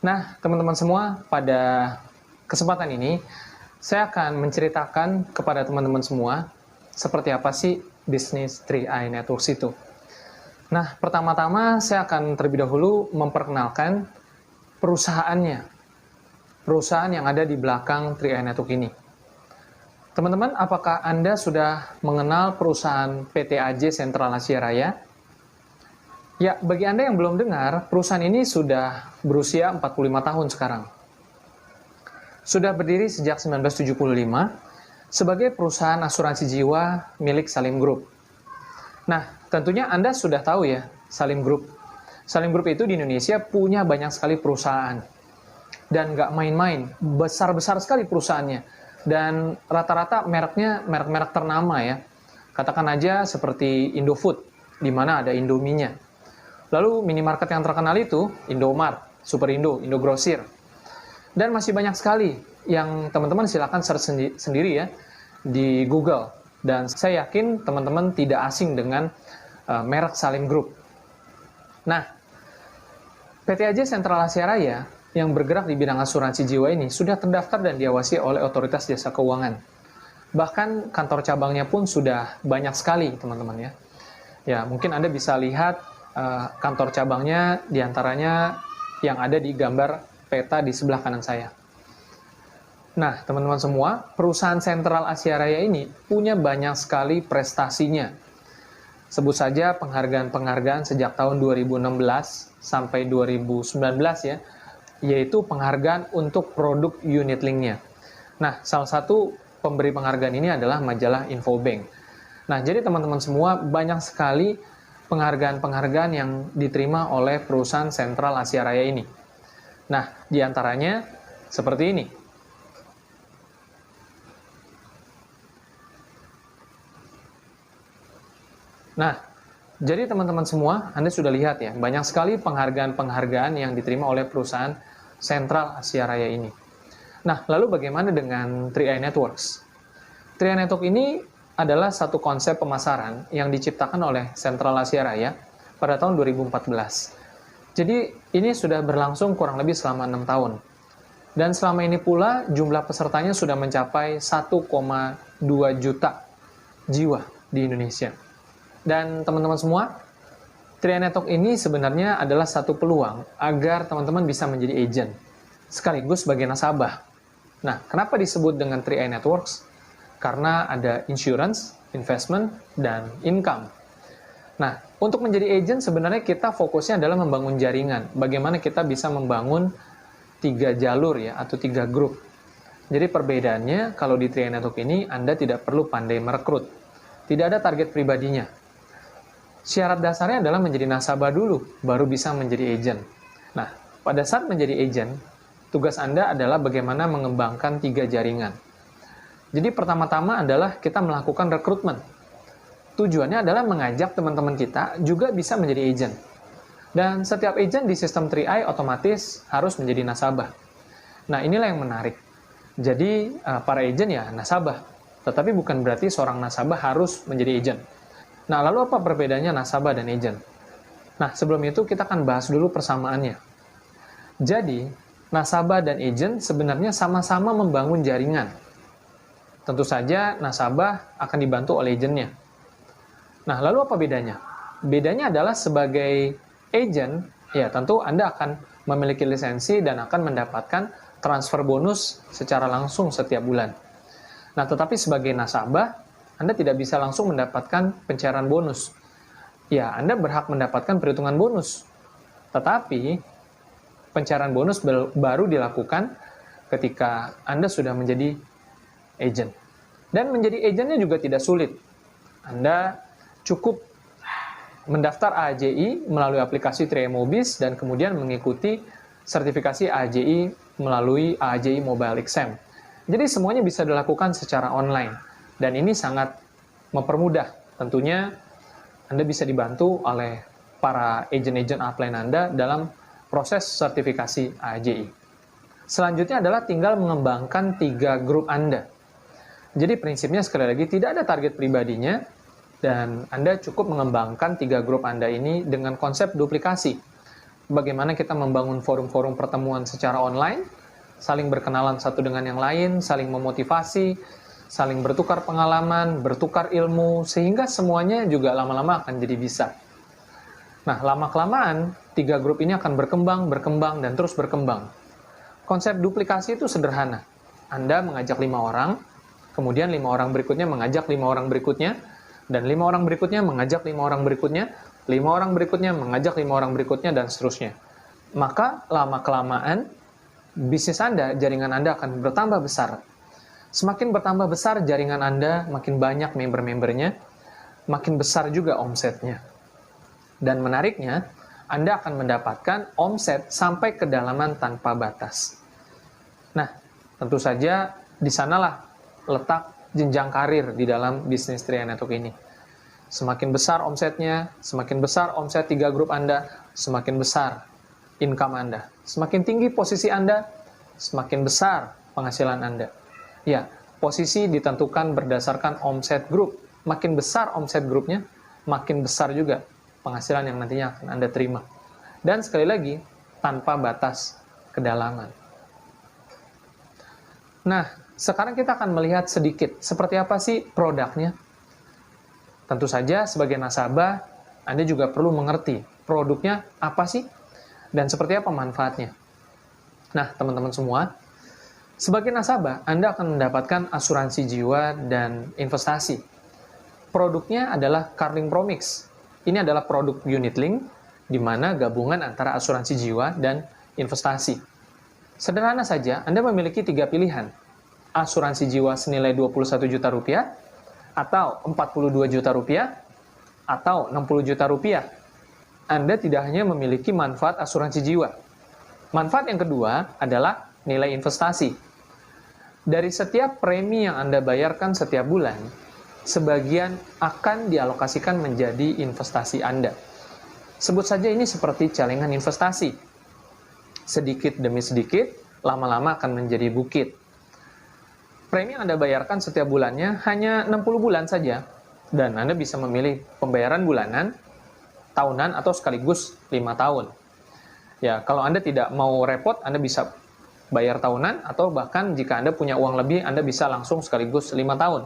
Nah, teman-teman semua, pada kesempatan ini, saya akan menceritakan kepada teman-teman semua seperti apa sih bisnis 3i Networks itu. Nah, pertama-tama saya akan terlebih dahulu memperkenalkan perusahaannya, perusahaan yang ada di belakang 3i Network ini. Teman-teman, apakah Anda sudah mengenal perusahaan PT AJ Sentral Asia Raya? Ya, bagi Anda yang belum dengar, perusahaan ini sudah berusia 45 tahun sekarang. Sudah berdiri sejak 1975 sebagai perusahaan asuransi jiwa milik Salim Group. Nah, tentunya Anda sudah tahu ya, Salim Group. Salim Group itu di Indonesia punya banyak sekali perusahaan. Dan nggak main-main, besar-besar sekali perusahaannya. Dan rata-rata mereknya merek-merek ternama ya. Katakan aja seperti Indofood, di mana ada Indominya. Lalu minimarket yang terkenal itu Indomart, Superindo, Indogrosir. Dan masih banyak sekali yang teman-teman silakan search sendiri ya di Google. Dan saya yakin teman-teman tidak asing dengan merek Salim Group. Nah, PT AJ Sentral Asia Raya yang bergerak di bidang asuransi jiwa ini sudah terdaftar dan diawasi oleh Otoritas Jasa Keuangan. Bahkan kantor cabangnya pun sudah banyak sekali, teman-teman ya. Ya, mungkin Anda bisa lihat kantor cabangnya diantaranya yang ada di gambar peta di sebelah kanan saya. Nah, teman-teman semua, perusahaan Sentral Asia Raya ini punya banyak sekali prestasinya. Sebut saja penghargaan-penghargaan sejak tahun 2016 sampai 2019 ya, yaitu penghargaan untuk produk unit link-nya. Nah, salah satu pemberi penghargaan ini adalah majalah Infobank. Nah, jadi teman-teman semua, banyak sekali penghargaan-penghargaan yang diterima oleh perusahaan Sentral Asia Raya ini. Nah, diantaranya seperti ini. Nah, jadi teman-teman semua, Anda sudah lihat ya, banyak sekali penghargaan-penghargaan yang diterima oleh perusahaan Sentral Asia Raya ini. Nah, lalu bagaimana dengan 3i Networks? 3i Network ini adalah satu konsep pemasaran yang diciptakan oleh Sentral Asia Raya pada tahun 2014. Jadi ini sudah berlangsung kurang lebih selama 6 tahun. Dan selama ini pula jumlah pesertanya sudah mencapai 1,2 juta jiwa di Indonesia. Dan teman-teman semua, 3i Network ini sebenarnya adalah satu peluang agar teman-teman bisa menjadi agent, sekaligus sebagai nasabah. Nah, kenapa disebut dengan 3i Networks? Karena ada insurance, investment, dan income. Nah, untuk menjadi agent sebenarnya kita fokusnya adalah membangun jaringan. Bagaimana kita bisa membangun 3 jalur ya, atau 3 grup. Jadi perbedaannya, kalau di 3i Network ini, Anda tidak perlu pandai merekrut. Tidak ada target pribadinya. Syarat dasarnya adalah menjadi nasabah dulu, baru bisa menjadi agent. Nah, pada saat menjadi agent, tugas Anda adalah bagaimana mengembangkan 3 jaringan. Jadi pertama-tama adalah kita melakukan rekrutmen. Tujuannya adalah mengajak teman-teman kita juga bisa menjadi agent. Dan setiap agent di sistem 3i otomatis harus menjadi nasabah. Nah, inilah yang menarik. Jadi para agent ya nasabah, tetapi bukan berarti seorang nasabah harus menjadi agent. Nah, lalu apa perbedaannya nasabah dan agent? Nah, sebelum itu kita akan bahas dulu persamaannya. Jadi, nasabah dan agent sebenarnya sama-sama membangun jaringan. Tentu saja nasabah akan dibantu oleh agentnya. Nah, lalu apa bedanya? Bedanya adalah sebagai agent, ya tentu Anda akan memiliki lisensi dan akan mendapatkan transfer bonus secara langsung setiap bulan. Nah, tetapi sebagai nasabah, Anda tidak bisa langsung mendapatkan pencairan bonus. Ya, Anda berhak mendapatkan perhitungan bonus. Tetapi, pencairan bonus baru dilakukan ketika Anda sudah menjadi agent. Dan menjadi agentnya juga tidak sulit. Anda cukup mendaftar AJI melalui aplikasi 3i Mobis dan kemudian mengikuti sertifikasi AJI melalui AJI Mobile Exam. Jadi semuanya bisa dilakukan secara online. Dan ini sangat mempermudah. Tentunya Anda bisa dibantu oleh para agent-agent upline Anda dalam proses sertifikasi AJI. Selanjutnya adalah tinggal mengembangkan 3 grup Anda. Jadi prinsipnya sekali lagi tidak ada target pribadinya dan Anda cukup mengembangkan 3 grup Anda ini dengan konsep duplikasi. bagaimana kita membangun forum-forum pertemuan secara online, saling berkenalan satu dengan yang lain, saling memotivasi, saling bertukar pengalaman, bertukar ilmu, sehingga semuanya juga lama-lama akan jadi bisa. Nah, lama-kelamaan, 3 grup ini akan berkembang, dan terus berkembang. Konsep duplikasi itu sederhana. Anda mengajak 5 orang, kemudian 5 orang berikutnya mengajak 5 orang berikutnya, dan 5 orang berikutnya mengajak 5 orang berikutnya, 5 orang berikutnya mengajak 5 orang berikutnya, dan seterusnya. Maka lama-kelamaan, bisnis Anda, jaringan Anda akan bertambah besar. Semakin bertambah besar jaringan Anda, makin banyak member-membernya, makin besar juga omsetnya. Dan menariknya, Anda akan mendapatkan omset sampai kedalaman tanpa batas. Nah, tentu saja di sanalah letak jenjang karir di dalam bisnis 3i Network ini. Semakin besar omsetnya, semakin besar omset 3 grup Anda, semakin besar income Anda. Semakin tinggi posisi Anda, semakin besar penghasilan Anda. Ya, posisi ditentukan berdasarkan omset grup. Makin besar omset grupnya, makin besar juga penghasilan yang nantinya akan Anda terima. Dan sekali lagi, tanpa batas kedalaman. Nah, sekarang kita akan melihat sedikit seperti apa sih produknya. Tentu saja sebagai nasabah, Anda juga perlu mengerti produknya apa sih dan seperti apa manfaatnya. Nah, teman-teman semua, sebagai nasabah, Anda akan mendapatkan asuransi jiwa dan investasi. Produknya adalah Carling Promix. Ini adalah produk unit link, di mana gabungan antara asuransi jiwa dan investasi. Sederhana saja, Anda memiliki 3 pilihan. Asuransi jiwa senilai 21 juta rupiah, atau 42 juta rupiah, atau 60 juta rupiah. Anda tidak hanya memiliki manfaat asuransi jiwa. Manfaat yang kedua adalah nilai investasi. Dari setiap premi yang Anda bayarkan setiap bulan, sebagian akan dialokasikan menjadi investasi Anda. Sebut saja ini seperti celengan investasi. Sedikit demi sedikit, lama-lama akan menjadi bukit. Premi yang Anda bayarkan setiap bulannya hanya 60 bulan saja, dan Anda bisa memilih pembayaran bulanan, tahunan, atau sekaligus 5 tahun. Ya, kalau Anda tidak mau repot, Anda bisa bayar tahunan, atau bahkan jika Anda punya uang lebih, Anda bisa langsung sekaligus 5 tahun.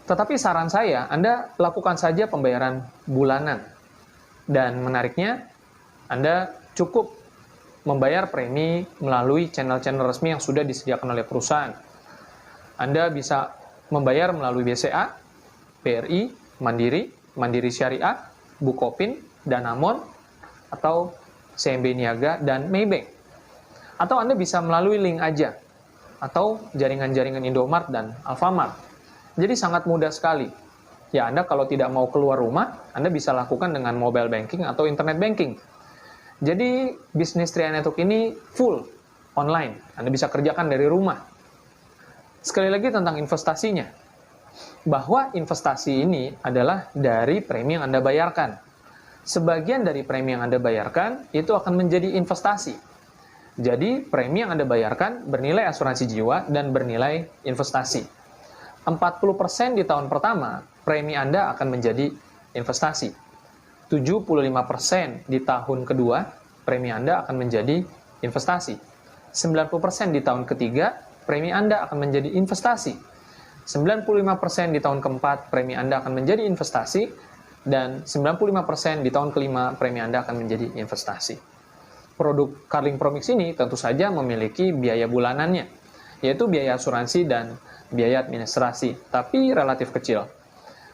Tetapi saran saya, Anda lakukan saja pembayaran bulanan. Dan menariknya, Anda cukup membayar premi melalui channel-channel resmi yang sudah disediakan oleh perusahaan. Anda bisa membayar melalui BCA, BRI, Mandiri, Mandiri Syariah, Bukopin, Danamon, atau CMB Niaga, dan Maybank. Atau Anda bisa melalui link aja, atau jaringan-jaringan Indomart dan Alfamart. Jadi sangat mudah sekali. Ya, Anda kalau tidak mau keluar rumah, Anda bisa lakukan dengan mobile banking atau internet banking. Jadi, bisnis 3i Network ini full online. Anda bisa kerjakan dari rumah. Sekali lagi tentang investasinya. Bahwa investasi ini adalah dari premi yang Anda bayarkan. Sebagian dari premi yang Anda bayarkan, itu akan menjadi investasi. Jadi, premi yang Anda bayarkan bernilai asuransi jiwa dan bernilai investasi. 40% di tahun pertama, premi Anda akan menjadi investasi. 75% di tahun kedua, premi Anda akan menjadi investasi. 90% di tahun ketiga, premi Anda akan menjadi investasi. 95% di tahun keempat, premi Anda akan menjadi investasi. Dan 95% di tahun kelima, premi Anda akan menjadi investasi. Produk Carling Promix ini tentu saja memiliki biaya bulanannya, yaitu biaya asuransi dan biaya administrasi, tapi relatif kecil.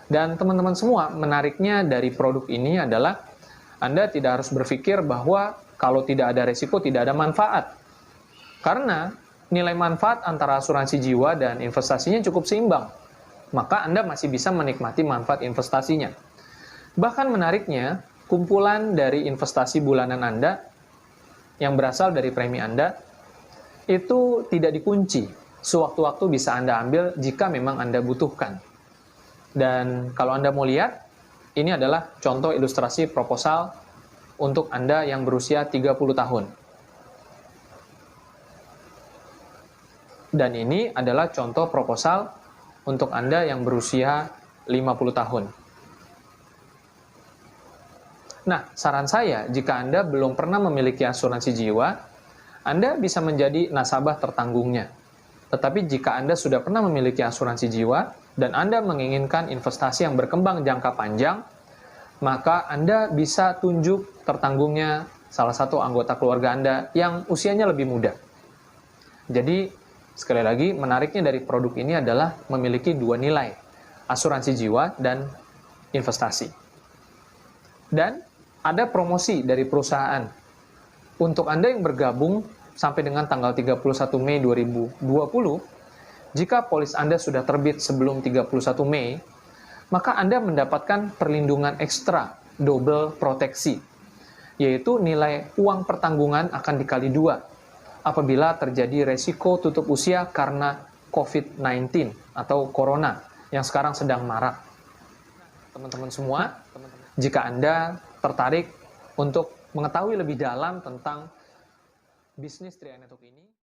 Dan teman-teman semua, menariknya dari produk ini adalah Anda tidak harus berpikir bahwa kalau tidak ada resiko, tidak ada manfaat. Karena nilai manfaat antara asuransi jiwa dan investasinya cukup seimbang. Maka Anda masih bisa menikmati manfaat investasinya. Bahkan menariknya, kumpulan dari investasi bulanan Anda yang berasal dari premi Anda itu tidak dikunci. Sewaktu-waktu bisa Anda ambil jika memang Anda butuhkan. Dan kalau Anda mau lihat, ini adalah contoh ilustrasi proposal untuk Anda yang berusia 30 tahun. Dan ini adalah contoh proposal untuk Anda yang berusia 50 tahun. Nah, saran saya, jika Anda belum pernah memiliki asuransi jiwa, Anda bisa menjadi nasabah tertanggungnya. Tetapi jika Anda sudah pernah memiliki asuransi jiwa dan Anda menginginkan investasi yang berkembang jangka panjang, maka Anda bisa tunjuk tertanggungnya salah satu anggota keluarga Anda yang usianya lebih muda. Jadi, sekali lagi, menariknya dari produk ini adalah memiliki dua nilai, asuransi jiwa dan investasi. Dan ada promosi dari perusahaan. Untuk Anda yang bergabung sampai dengan tanggal 31 Mei 2020, jika polis Anda sudah terbit sebelum 31 Mei, maka Anda mendapatkan perlindungan ekstra, double proteksi, yaitu nilai uang pertanggungan akan dikali 2 apabila terjadi resiko tutup usia karena COVID-19 atau Corona yang sekarang sedang marak. Teman-teman semua, jika Anda tertarik untuk mengetahui lebih dalam tentang bisnis Trianetuk ini,